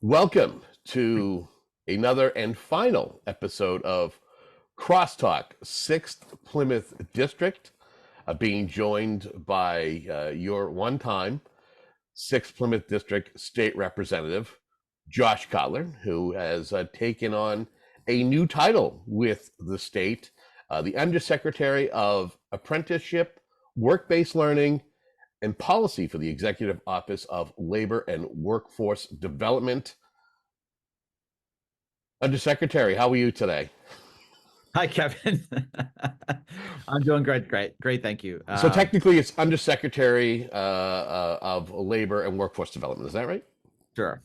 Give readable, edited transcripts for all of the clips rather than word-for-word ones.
Welcome to another and final episode of CrossTalk, 6th Plymouth District, being joined by your one-time 6th Plymouth District State Representative, Josh Cutler, who has taken on a new title with the state, the Undersecretary of Apprenticeship, Work-Based Learning, and Policy for the Executive Office of Labor and Workforce Development. Undersecretary, how are you today? Hi, Kevin. I'm doing great. Thank you. So technically, it's Undersecretary of Labor and Workforce Development. Is that right? Sure.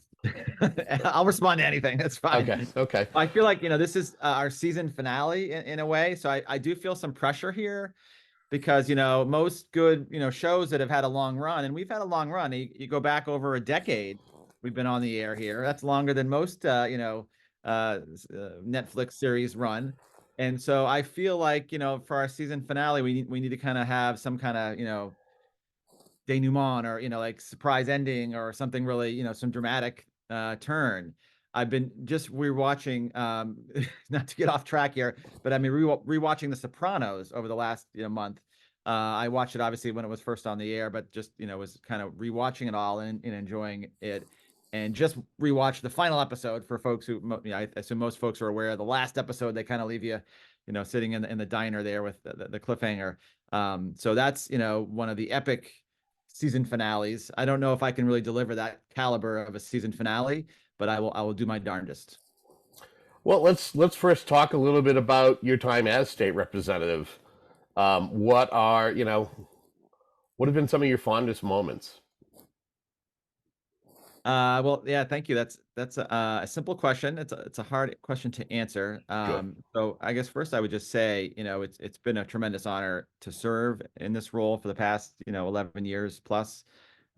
I'll respond to anything. That's fine. Okay. I feel like, this is our season finale in a way. So I do feel some pressure here because, most good, shows that have had a long run, and we've had a long run. You go back over a decade, we've been on the air here. That's longer than most, Netflix series run. And so I feel like, for our season finale, we need to kind of have some kind of, denouement or, like surprise ending or something really, some dramatic turn. I've been just rewatching, not to get off track here, but I mean, rewatching The Sopranos over the last, month. I watched it obviously when it was first on the air, but just, was kind of rewatching it all and enjoying it. And just rewatched the final episode for folks who, I assume most folks are aware. The last episode, they kind of leave you, sitting in the diner there with the cliffhanger. So that's, one of the epic season finales. I don't know if I can really deliver that caliber of a season finale, but I will do my darndest. Well, let's first talk a little bit about your time as state representative. What have been some of your fondest moments? Well, yeah, thank you. That's a simple question. It's a hard question to answer. Sure. So I guess first I would just say, it's been a tremendous honor to serve in this role for the past, 11 years plus.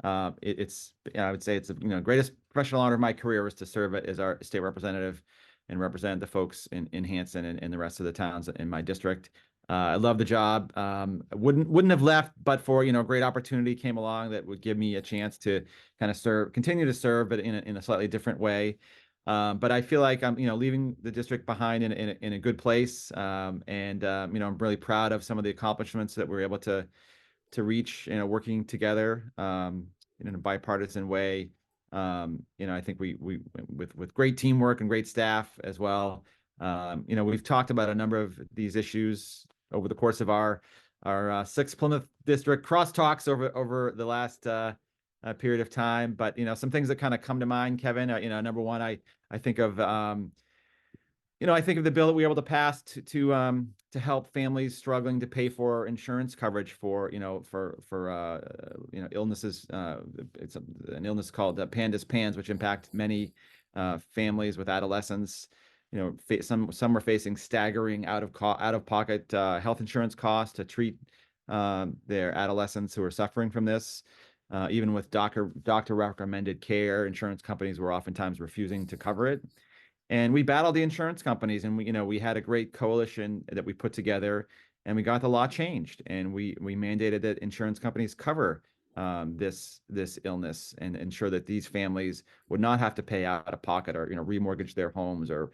I would say it's the greatest professional honor of my career was to serve as our state representative and represent the folks in Hanson and the rest of the towns in my district. I love the job. Wouldn't have left, but for a great opportunity came along that would give me a chance to kind of continue to serve, but in a slightly different way. But I feel like I'm leaving the district behind in a good place. And I'm really proud of some of the accomplishments that we're able to reach, working together in a bipartisan way. I think we with great teamwork and great staff as well. We've talked about a number of these issues over the course of our 6th Plymouth District crosstalks over the last period of time. But some things that kind of come to mind, Kevin. Number one, I think of I think of the bill that we were able to pass to help families struggling to pay for insurance coverage for illnesses. It's an illness called Pandas PANS, which impact many families with adolescents. Some were facing staggering out of pocket health insurance costs to treat their adolescents who are suffering from this. Even with doctor recommended care, insurance companies were oftentimes refusing to cover it. And we battled the insurance companies, and we had a great coalition that we put together, and we got the law changed, and we mandated that insurance companies cover this illness and ensure that these families would not have to pay out of pocket or remortgage their homes or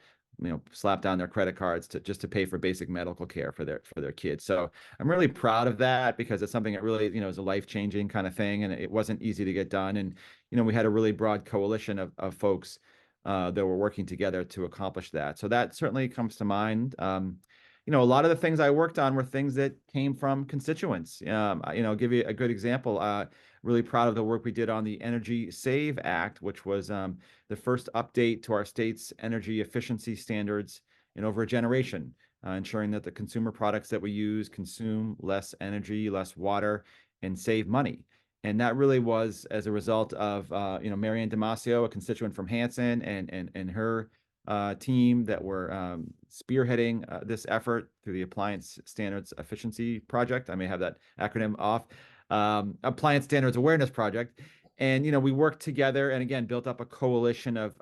slap down their credit cards just to pay for basic medical care for their kids. So I'm really proud of that because it's something that really is a life-changing kind of thing, and it wasn't easy to get done. And we had a really broad coalition of folks that were working together to accomplish that. So that certainly comes to mind. A lot of the things I worked on were things that came from constituents. I'll give you a good example. Really proud of the work we did on the Energy Save Act, which was the first update to our state's energy efficiency standards in over a generation, ensuring that the consumer products that we use consume less energy, less water, and save money. And that really was as a result of Marianne Damasio, a constituent from Hanson, and her team that were spearheading this effort through the Appliance Standards Efficiency Project. I may have that acronym off. Appliance Standards Awareness Project. And we worked together and again built up a coalition of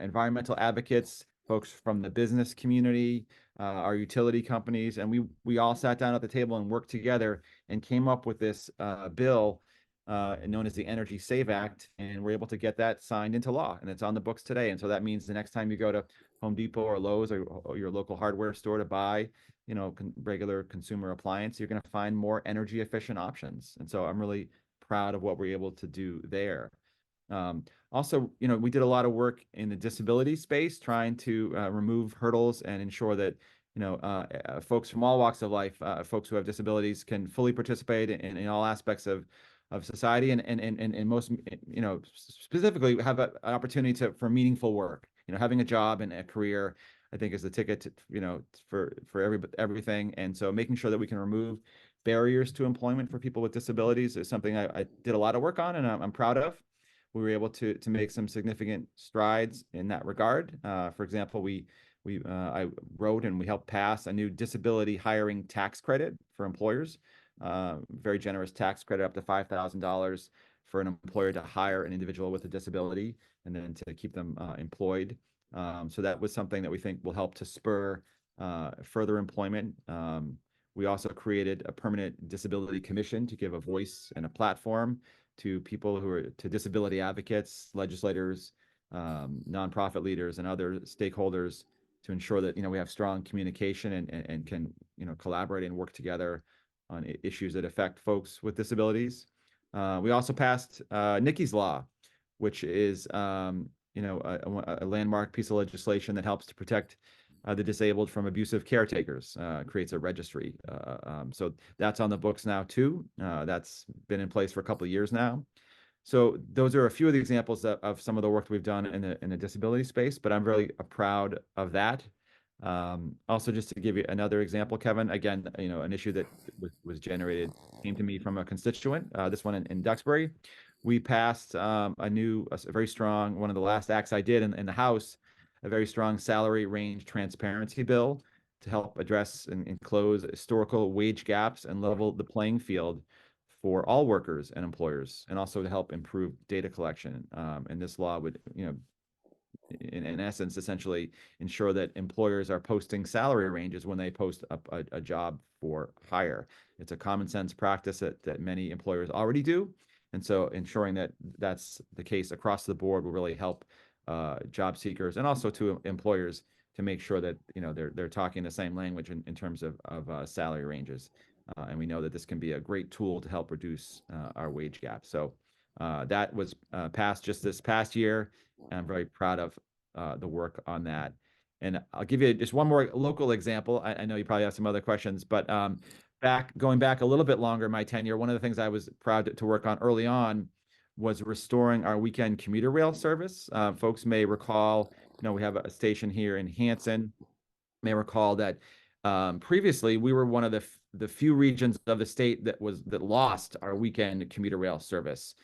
environmental advocates, folks from the business community, our utility companies, and we all sat down at the table and worked together and came up with this bill known as the Energy Save Act, and we're able to get that signed into law, and it's on the books today. And so that means the next time you go to Home Depot or Lowe's or your local hardware store to buy, regular consumer appliance, you're going to find more energy efficient options. And so I'm really proud of what we're able to do there. Also, we did a lot of work in the disability space, trying to remove hurdles and ensure that folks from all walks of life, folks who have disabilities, can fully participate in all aspects of society, and most, specifically have an opportunity for meaningful work. Having a job and a career, I think, is the ticket to, for everything. And so making sure that we can remove barriers to employment for people with disabilities is something I did a lot of work on, and I'm proud of. We were able to make some significant strides in that regard. For example, I wrote and we helped pass a new disability hiring tax credit for employers. Very generous tax credit, up to $5,000 for an employer to hire an individual with a disability and then to keep them employed. So that was something that we think will help to spur further employment. We also created a permanent disability commission to give a voice and a platform to people to disability advocates, legislators, nonprofit leaders, and other stakeholders, to ensure that we have strong communication and can collaborate and work together on issues that affect folks with disabilities. We also passed Nikki's Law, which is a landmark piece of legislation that helps to protect the disabled from abusive caretakers. Creates a registry. So that's on the books now too. That's been in place for a couple of years now. So those are a few of the examples of some of the work we've done in the disability space, but I'm really proud of that. Also, just to give you another example, Kevin, again, an issue that was came to me from a constituent, this one in Duxbury. We passed a very strong, one of the last acts I did in the House, a very strong salary range transparency bill to help address and close historical wage gaps and level the playing field for all workers and employers, and also to help improve data collection. And this law would, in essence, essentially ensure that employers are posting salary ranges when they post a job for hire. It's a common sense practice that many employers already do. And so ensuring that that's the case across the board will really help job seekers and also to employers to make sure that they're talking the same language in terms of salary ranges. And we know that this can be a great tool to help reduce our wage gap. So that was passed just this past year, and I'm very proud of the work on that. And I'll give you just one more local example. I know you probably have some other questions, but going back a little bit longer in my tenure, one of the things I was proud to work on early on was restoring our weekend commuter rail service. Folks may recall, we have a station here in Hanson. May recall that previously we were one of the few regions of the state that lost our weekend commuter rail service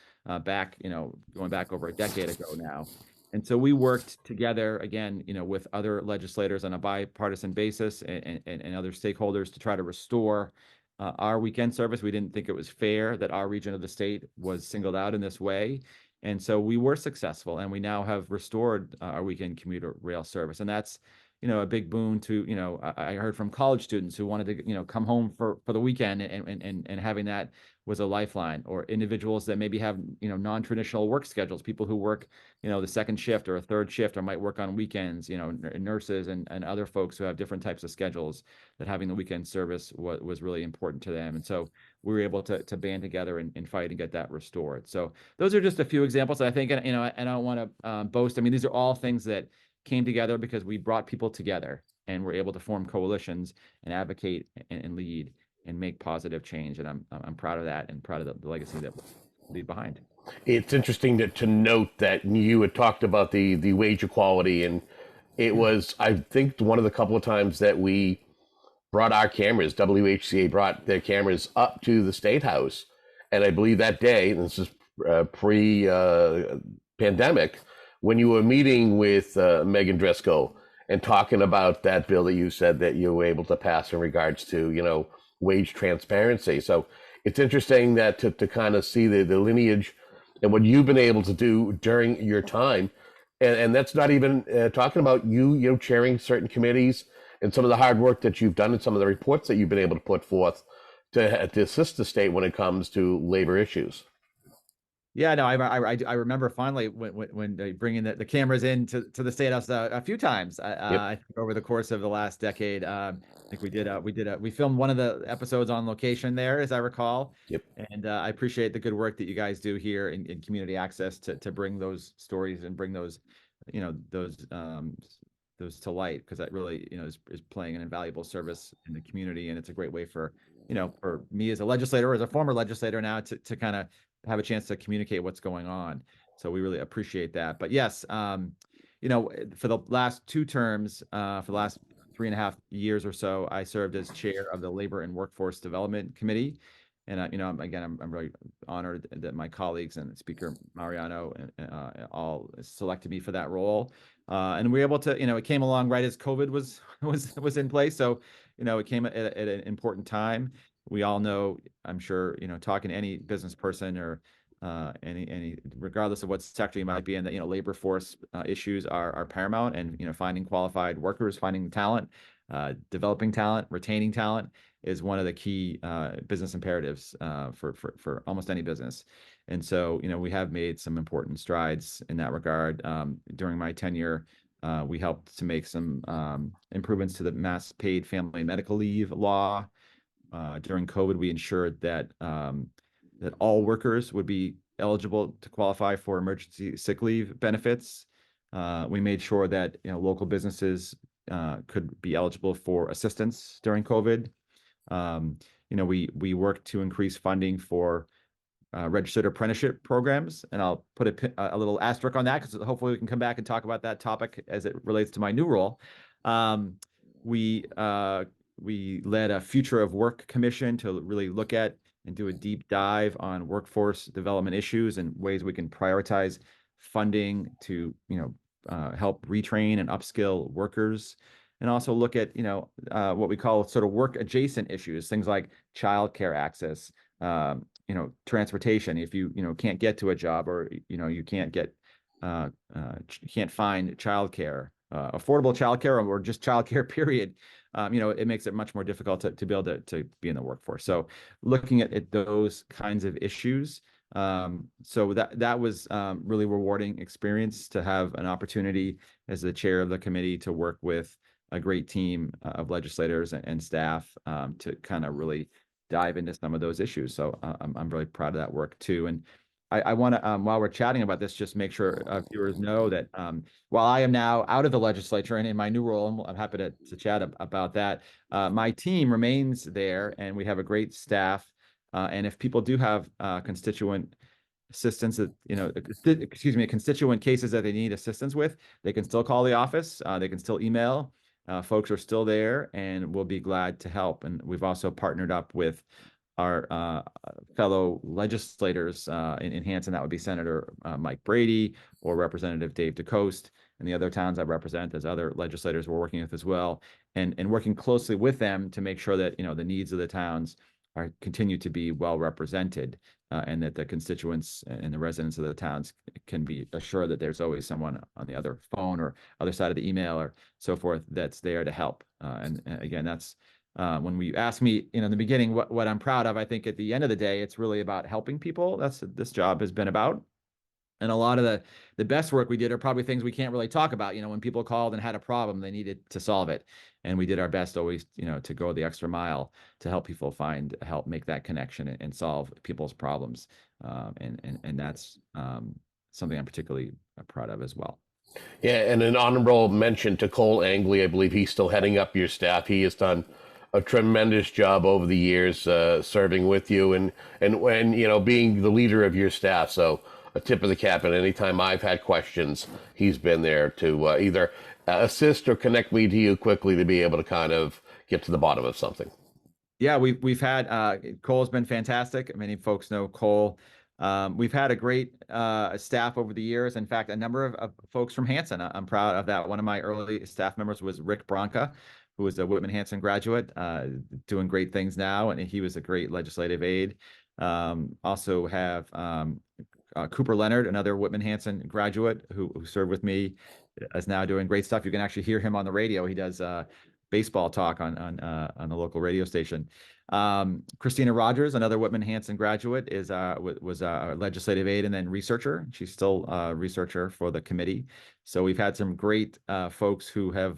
back, going back over a decade ago now. And so we worked together again, with other legislators on a bipartisan basis and other stakeholders to try to restore our weekend service. We didn't think it was fair that our region of the state was singled out in this way. And so we were successful, and we now have restored our weekend commuter rail service. And that's, a big boon to, I heard from college students who wanted to, come home for the weekend, and having that was a lifeline, or individuals that maybe have, non-traditional work schedules, people who work, the second shift or a third shift, or might work on weekends, nurses and other folks who have different types of schedules, that having the weekend service was really important to them. And so we were able to band together and fight and get that restored. So those are just a few examples. I think, and I don't want to boast. I mean, these are all things that came together because we brought people together and were able to form coalitions and advocate and lead and make positive change. And I'm proud of that, and proud of the legacy that we'll leave behind. It's interesting to note that you had talked about the wage equality, and it was, I think, one of the couple of times that we brought our cameras, WHCA brought their cameras up to the State House. And I believe that day, and this is pre-pandemic, when you were meeting with Megan Driscoll and talking about that bill that you said that you were able to pass in regards to, wage transparency. So it's interesting that to kind of see the lineage and what you've been able to do during your time. And that's not even talking about you chairing certain committees and some of the hard work that you've done and some of the reports that you've been able to put forth to assist the state when it comes to labor issues. Yeah, no, I remember finally when they bringing the cameras in to the State House a few times. Yep. I think over the course of the last decade, I think we filmed one of the episodes on location there, as I recall. Yep. And I appreciate the good work that you guys do here in community access to bring those stories and bring those, you know, those to light, because that really, you know, is playing an invaluable service in the community, and it's a great way for, you know, for me as a legislator, as a former legislator now, to kind of have a chance to communicate what's going on. So we really appreciate that. But yes, you know, for the last two terms, for the last 3.5 years or so, I served as chair of the Labor and Workforce Development Committee. And you know, again, I'm really honored that my colleagues and Speaker Mariano all selected me for that role. And we were able to, you know, it came along right as COVID was in place. So, you know, it came at an important time. We all know, I'm sure, you know, talking to any business person or any regardless of what sector you might be in, that, you know, labor force issues are paramount, and, you know, finding qualified workers, finding talent, developing talent, retaining talent is one of the key business imperatives for almost any business. And so, you know, we have made some important strides in that regard. During my tenure, we helped to make some improvements to the mass paid family medical leave law. During COVID, we ensured that that all workers would be eligible to qualify for emergency sick leave benefits. We made sure that, you know, local businesses could be eligible for assistance during COVID. You know, we worked to increase funding for registered apprenticeship programs, and I'll put a little asterisk on that, because hopefully we can come back and talk about that topic as it relates to my new role. We led a Future of Work Commission to really look at and do a deep dive on workforce development issues and ways we can prioritize funding to, you know, help retrain and upskill workers, and also look at, you know, what we call sort of work adjacent issues, things like childcare access, you know, transportation. If you know, can't get to a job, or, you know, you can't find childcare, affordable childcare, or just childcare period, you know, it makes it much more difficult to be able to be in the workforce. So looking at those kinds of issues. So that was really rewarding experience to have an opportunity as the chair of the committee to work with a great team of legislators and staff to kind of really dive into some of those issues. So I'm really proud of that work too. And I want to, while we're chatting about this, just make sure viewers know that while I am now out of the legislature and in my new role, and I'm happy to chat about that, my team remains there, and we have a great staff. And if people do have constituent assistance that, you know, excuse me, constituent cases that they need assistance with, they can still call the office. They can still email. Folks are still there, and we'll be glad to help. And we've also partnered up with our fellow legislators in Hanson. That would be Senator Mike Brady or Representative Dave DeCoste, and the other towns I represent. There's other legislators we're working with as well, and working closely with them to make sure that, you know, the needs of the towns continue to be well represented, and that the constituents and the residents of the towns can be assured that there's always someone on the other phone or other side of the email or so forth that's there to help. And again, that's when we ask me, you know, in the beginning, what I'm proud of, I think at the end of the day, it's really about helping people. That's what this job has been about. And a lot of the best work we did are probably things we can't really talk about. You know, when people called and had a problem, they needed to solve it. And we did our best always, you know, to go the extra mile to help people help make that connection and solve people's problems. And that's something I'm particularly proud of as well. Yeah, and an honorable mention to Cole Angley. I believe he's still heading up your staff. He has done a tremendous job over the years serving with you and you know, being the leader of your staff. So a tip of the cap. And anytime I've had questions, he's been there to either assist or connect me to you quickly to be able to kind of get to the bottom of something. Yeah, we've had Cole's been fantastic. Many folks know Cole. We've had a great staff over the years. In fact, a number of folks from Hanson. I'm proud of that. One of my early staff members was Rick Bronca, who was a Whitman-Hanson graduate, doing great things now, and he was a great legislative aide. Also have Cooper Leonard, another Whitman-Hanson graduate who served with me, is now doing great stuff. You can actually hear him on the radio. He does baseball talk on the local radio station. Christina Rogers, another Whitman Hanson graduate, was a legislative aide and then researcher. She's still a researcher for the committee. So we've had some great folks who have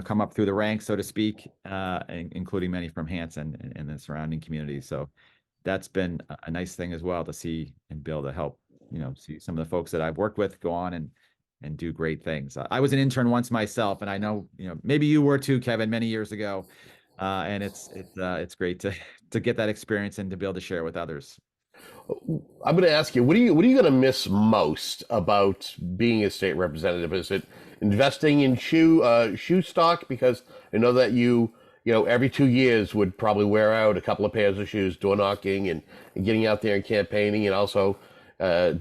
come up through the ranks, so to speak, including many from Hanson and the surrounding community. So that's been a nice thing as well to see and be able to help, see some of the folks that I've worked with go on and do great things. I was an intern once myself, and I know, maybe you were too, Kevin, many years ago. And it's great to get that experience and to be able to share with others. I'm going to ask you, what are you going to miss most about being a state representative? Is it investing in shoe stock? Because I know that every 2 years would probably wear out a couple of pairs of shoes, door knocking and getting out there and campaigning, and also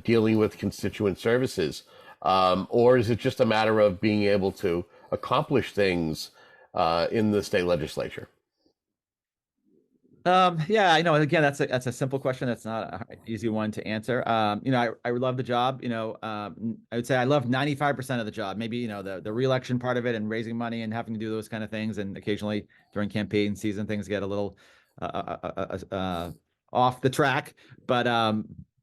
dealing with constituent services. Or is it just a matter of being able to accomplish things in the state legislature? Yeah, I know. Again, that's a simple question. That's not an easy one to answer. I love the job. I would say I love 95% of the job. Maybe, the reelection part of it and raising money and having to do those kind of things. And occasionally during campaign season, things get a little off the track. But I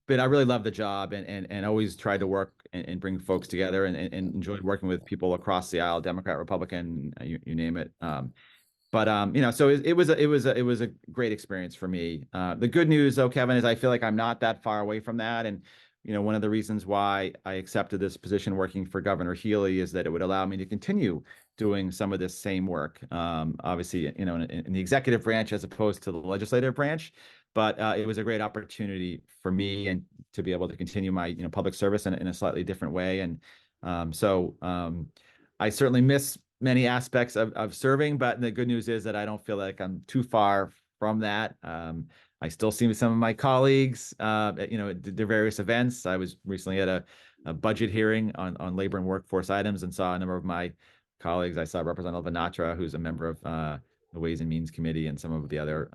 really love the job and always tried to work and bring folks together and enjoyed working with people across the aisle, Democrat, Republican, you name it. So it was a great experience for me. The good news, though, Kevin, is I feel like I'm not that far away from that. And, one of the reasons why I accepted this position working for Governor Healey is that it would allow me to continue doing some of this same work. Obviously, in the executive branch as opposed to the legislative branch. But it was a great opportunity for me and to be able to continue my, public service in a slightly different way. And I certainly miss many aspects of serving, but the good news is that I don't feel like I'm too far from that. I still see some of my colleagues, at their various events. I was recently at a budget hearing on labor and workforce items and saw a number of my colleagues. I saw Representative Anatra, who's a member of the Ways and Means Committee, and some of the other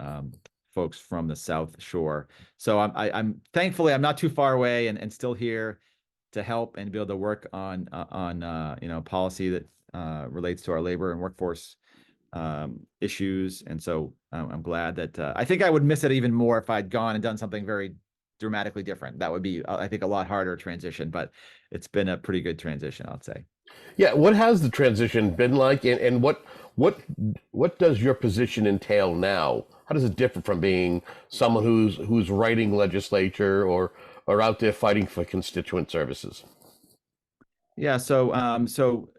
folks from the South Shore. So I'm thankfully I'm not too far away and still here to help and be able to work on policy that relates to our labor and workforce issues. And so I'm glad that I think I would miss it even more if I'd gone and done something very dramatically different. That would be, I think, a lot harder transition, but it's been a pretty good transition, I'd say. Yeah, what has the transition been like, and what does your position entail now? How does it differ from being someone who's writing legislature or out there fighting for constituent services? Yeah, so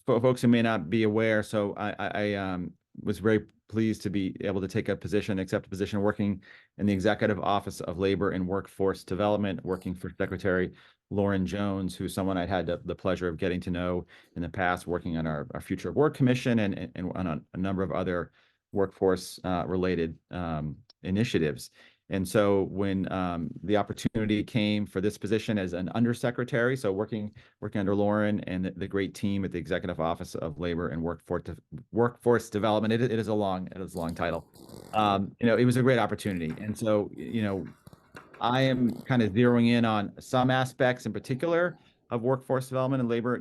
for folks who may not be aware, so I was very pleased to be able to accept a position working in the Executive Office of Labor and Workforce Development, working for Secretary Lauren Jones, who's someone I'd had the pleasure of getting to know in the past, working on our Future of Work Commission and on a number of other workforce related initiatives. And so when the opportunity came for this position as an undersecretary, so working under Lauren and the great team at the Executive Office of Labor and Workforce Development, it is a long title. It was a great opportunity. And so, I am kind of zeroing in on some aspects in particular of workforce development and labor,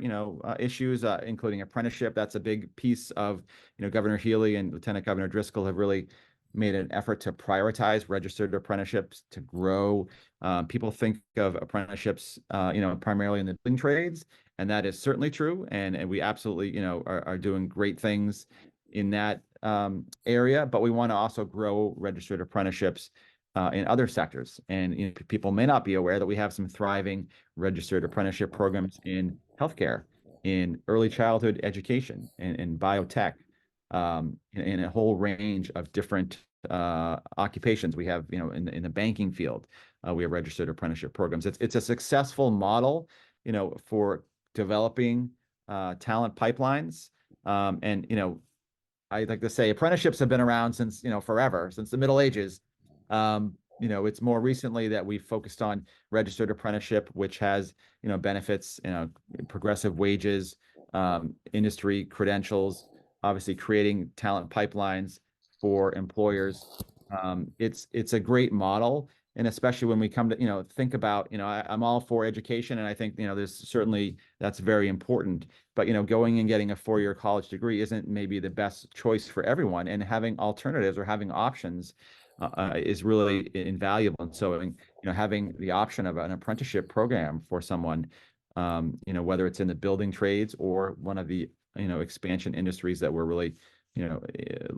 issues, including apprenticeship. That's a big piece of, Governor Healey and Lieutenant Governor Driscoll have really made an effort to prioritize registered apprenticeships to grow. People think of apprenticeships, primarily in the building trades, and that is certainly true. And we absolutely, are doing great things in that area. But we want to also grow registered apprenticeships in other sectors. And people may not be aware that we have some thriving registered apprenticeship programs in healthcare, in early childhood education, in biotech. In a whole range of different occupations. We have, in the banking field, we have registered apprenticeship programs. It's a successful model, for developing talent pipelines. I like to say apprenticeships have been around since, forever, since the Middle Ages. It's more recently that we've focused on registered apprenticeship, which has, benefits, progressive wages, industry credentials, obviously creating talent pipelines for employers. It's a great model. And especially when we come to, think about, I'm all for education, and I think, there's certainly that's very important. But, going and getting a 4-year college degree isn't maybe the best choice for everyone. And having alternatives or having options is really invaluable. And so, having the option of an apprenticeship program for someone, whether it's in the building trades or one of the, expansion industries that we're really,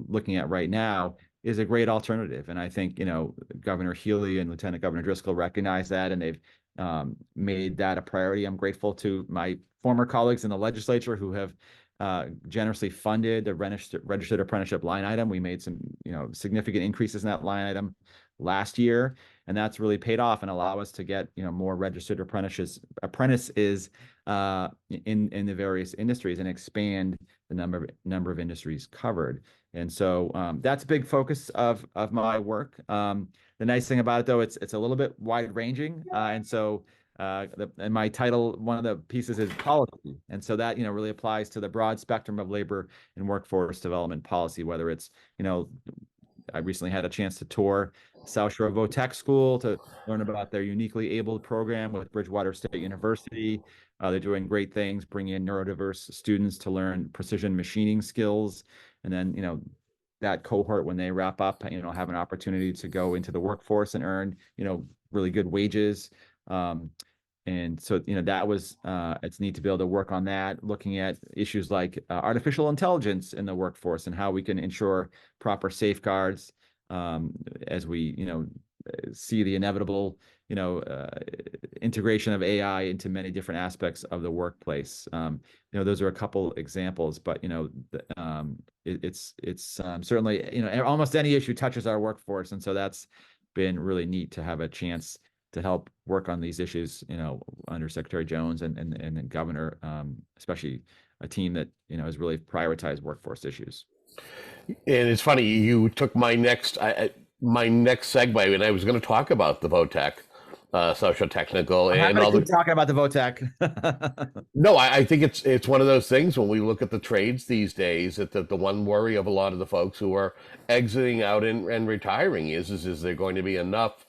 looking at right now, is a great alternative. And I think, Governor Healey and Lieutenant Governor Driscoll recognize that, and they've made that a priority. I'm grateful to my former colleagues in the legislature who have generously funded the registered apprenticeship line item. We made some, significant increases in that line item last year, and that's really paid off and allow us to get, more registered apprentices in the various industries and expand the number of industries covered. And so that's a big focus of my work. The nice thing about it, though, it's a little bit wide ranging, and so and my title, one of the pieces is policy, and so that really applies to the broad spectrum of labor and workforce development policy. Whether it's I recently had a chance to tour South Shore Votech School to learn about their uniquely abled program with Bridgewater State University. They're doing great things, bringing in neurodiverse students to learn precision machining skills. And then, that cohort, when they wrap up, have an opportunity to go into the workforce and earn, really good wages. And so, that was, it's neat to be able to work on that, looking at issues like artificial intelligence in the workforce and how we can ensure proper safeguards as we, see the inevitable, integration of AI into many different aspects of the workplace. Those are a couple examples, but, it's certainly, almost any issue touches our workforce. And so that's been really neat to have a chance to help work on these issues, under Secretary Jones and Governor, especially a team that, has really prioritized workforce issues. And it's funny, you took my next segue, and I was going to talk about the VOTEC, social technical, I'm happy to keep talking about the VOTEC. No, I think it's one of those things when we look at the trades these days, that the one worry of a lot of the folks who are exiting out and retiring is there going to be enough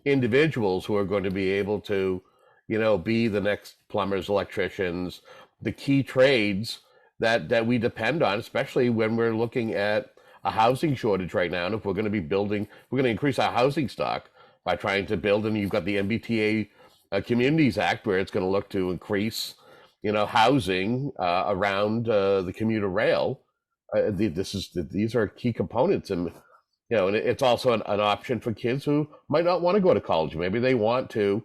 individuals who are going to be able to, be the next plumbers, electricians, the key trades that we depend on, especially when we're looking at a housing shortage right now. And if we're going to be we're going to increase our housing stock by trying to build, and you've got the MBTA Communities Act, where it's going to look to increase, housing around the commuter rail. These are key components, and and it's also an option for kids who might not want to go to college. Maybe they want to,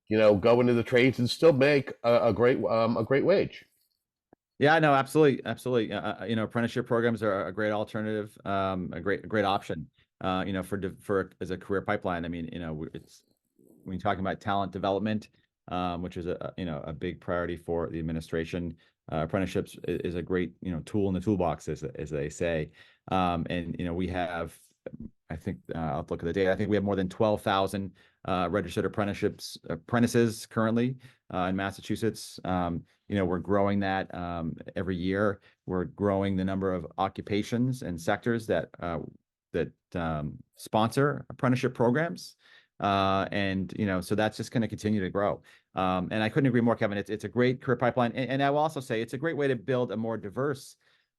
go into the trades and still make a great wage. Yeah, no, absolutely. Apprenticeship programs are a great alternative, a great option, for as a career pipeline. I mean, it's when you're talking about talent development, which is a big priority for the administration. Apprenticeships is a great, tool in the toolbox, as they say. And we have, I think, I'll look at the data. I think we have more than 12,000 registered apprentices currently in Massachusetts. We're growing that every year. We're growing the number of occupations and sectors that sponsor apprenticeship programs. And so that's just going to continue to grow. And I couldn't agree more, Kevin. It's a great career pipeline. And I will also say it's a great way to build a more diverse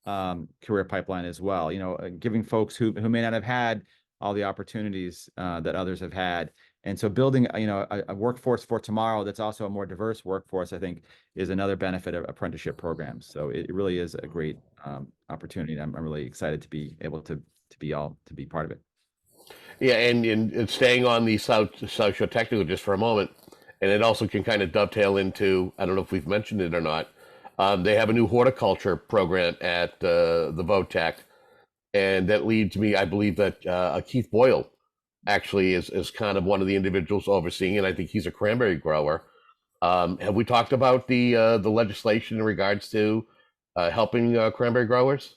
career pipeline as well, giving folks who may not have had all the opportunities that others have had. And so building, a workforce for tomorrow that's also a more diverse workforce, I think, is another benefit of apprenticeship programs. So it really is a great opportunity. I'm really excited to be able to be part of it. Yeah, and staying on the social technical just for a moment, and it also can kind of dovetail into, I don't know if we've mentioned it or not, they have a new horticulture program at the VOTEC, and that leads me, I believe that Keith Boyle actually is kind of one of the individuals overseeing it. I think he's a cranberry grower. Have we talked about the legislation in regards to helping cranberry growers?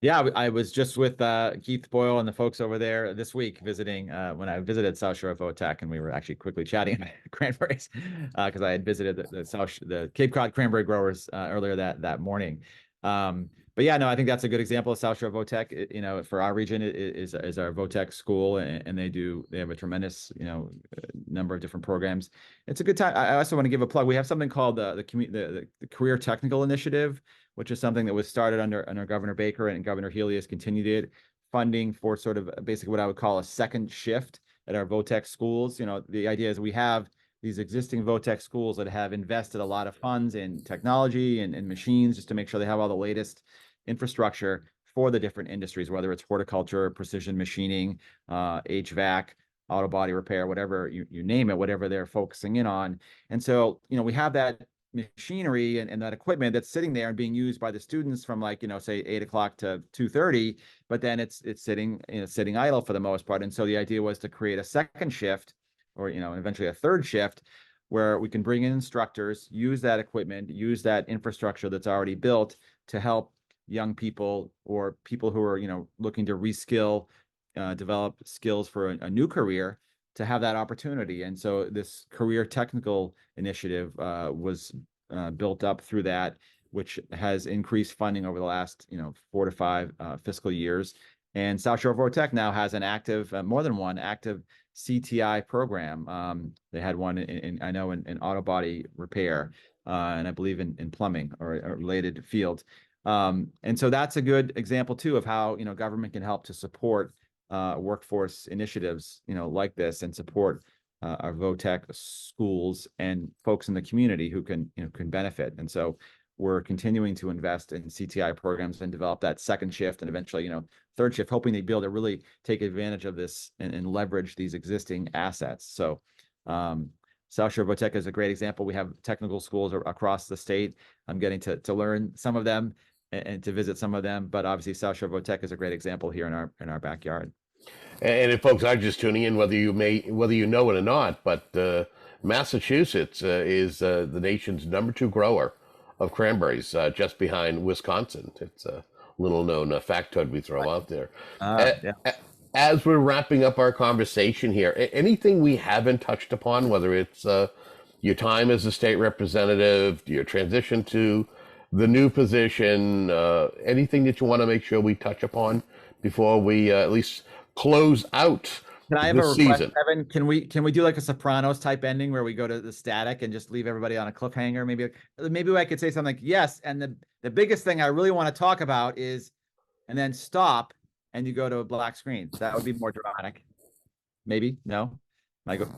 Yeah, I was just with Keith Boyle and the folks over there this week visiting when I visited South Shore Votech, and we were actually quickly chatting about cranberries because I had visited the Cape Cod cranberry growers earlier that morning. But But yeah, no, I think that's a good example of South Shore Votech. You know, for our region is our Votech school, and they have a tremendous, you know, number of different programs. It's a good time. I also want to give a plug. We have something called the Career Technical Initiative, which is something that was started under Governor Baker, and Governor Healey has continued it, funding for sort of basically what I would call a second shift at our Votech schools. You know, the idea is we have these existing Votech schools that have invested a lot of funds in technology and machines just to make sure they have all the latest infrastructure for the different industries, whether it's horticulture, precision machining, HVAC, auto body repair, whatever you name it, whatever they're focusing in on. And so, you know, we have that machinery and that equipment that's sitting there and being used by the students from, like, you know, say 8 o'clock to 2:30, but then it's sitting, you know, sitting idle for the most part. And so the idea was to create a second shift, or, you know, eventually a third shift, where we can bring in instructors, use that equipment, use that infrastructure that's already built to help young people or people who are, you know, looking to reskill, develop skills for a new career, to have that opportunity. And so this career technical initiative was built up through that, which has increased funding over the last, you know, 4 to 5 fiscal years. And South Shore Votech now has an active, more than one active CTI program. They had one I know in auto body repair, and I believe in plumbing or a related field. And so that's a good example too of how, you know, government can help to support workforce initiatives, you know, like this, and support our Votech schools and folks in the community who can, you know, can benefit. And so we're continuing to invest in CTI programs and develop that second shift and eventually, you know, third shift, hoping they be able to really take advantage of this and leverage these existing assets. So South Shore Votech is a great example. We have technical schools across the state. I'm getting to learn some of them and to visit some of them, but obviously South Shore Votech is a great example here in our backyard. And if folks are just tuning in, whether you know it or not, but Massachusetts is the nation's #2 grower of cranberries, just behind Wisconsin. It's a little known factoid we throw out there. Yeah. As we're wrapping up our conversation here, anything we haven't touched upon, whether it's your time as a state representative, your transition to the new position, anything that you want to make sure we touch upon before we at least close out Can I have this a request, season? Kevin? Can we do like a Sopranos type ending where we go to the static and just leave everybody on a cliffhanger? Maybe I could say something like, yes, and the biggest thing I really want to talk about is, and then stop and you go to a black screen. That would be more dramatic. Maybe? No? I go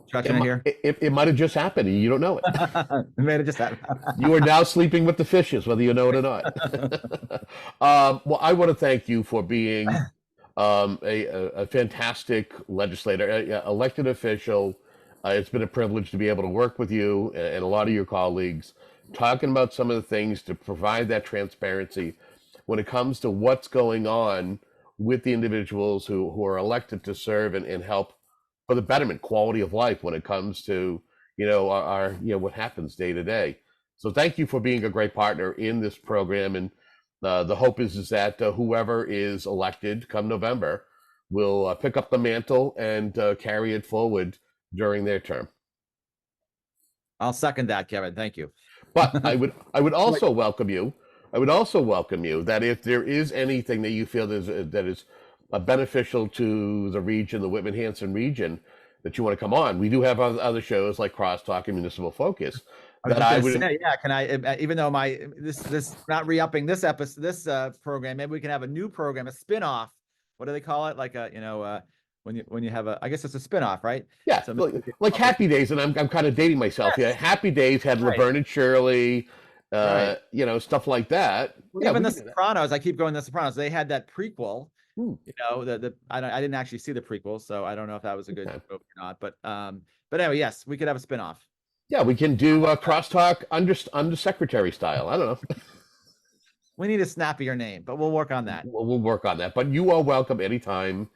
stretching it here. It might have just happened and you don't know it. It may have just happened. You are now sleeping with the fishes, whether you know it or not. Well, I want to thank you for being a fantastic legislator, elected official. It's been a privilege to be able to work with you and a lot of your colleagues, talking about some of the things to provide that transparency when it comes to what's going on with the individuals who are elected to serve and help for the betterment, quality of life when it comes to, you know, our what happens day to day. So thank you for being a great partner in this program. And the hope is that whoever is elected come November will pick up the mantle and carry it forward during their term. I'll second that, Kevin. Thank you. But I would also welcome you. I would also welcome you that if there is anything that you feel that is beneficial to the region, the Whitman-Hanson region, that you want to come on. We do have other shows like CrossTalk and Municipal Focus. Can I, even though this not re-upping this episode, this program, maybe we can have a new program, a spin-off. What do they call it? Like when you have I guess it's a spin-off, right? Yeah, So, like Happy Days, and I'm kind of dating myself here. Happy Days had Laverne and Shirley, stuff like that. Well, even The Sopranos, I keep going The Sopranos. They had that prequel. You know, I didn't actually see the prequel, so I don't know if that was a good movie or not. But anyway, yes, we could have a spin-off. Yeah, we can do CrossTalk Undersecretary style. I don't know. We need a snappier name, but we'll work on that. We'll work on that. But you are welcome anytime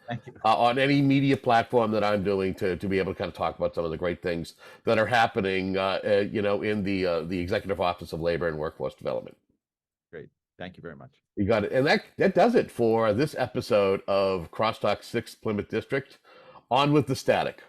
on any media platform that I'm doing to be able to kind of talk about some of the great things that are happening, in the Executive Office of Labor and Workforce Development. Great. Thank you very much. You got it. And that does it for this episode of CrossTalk 6th Plymouth District. On with the static.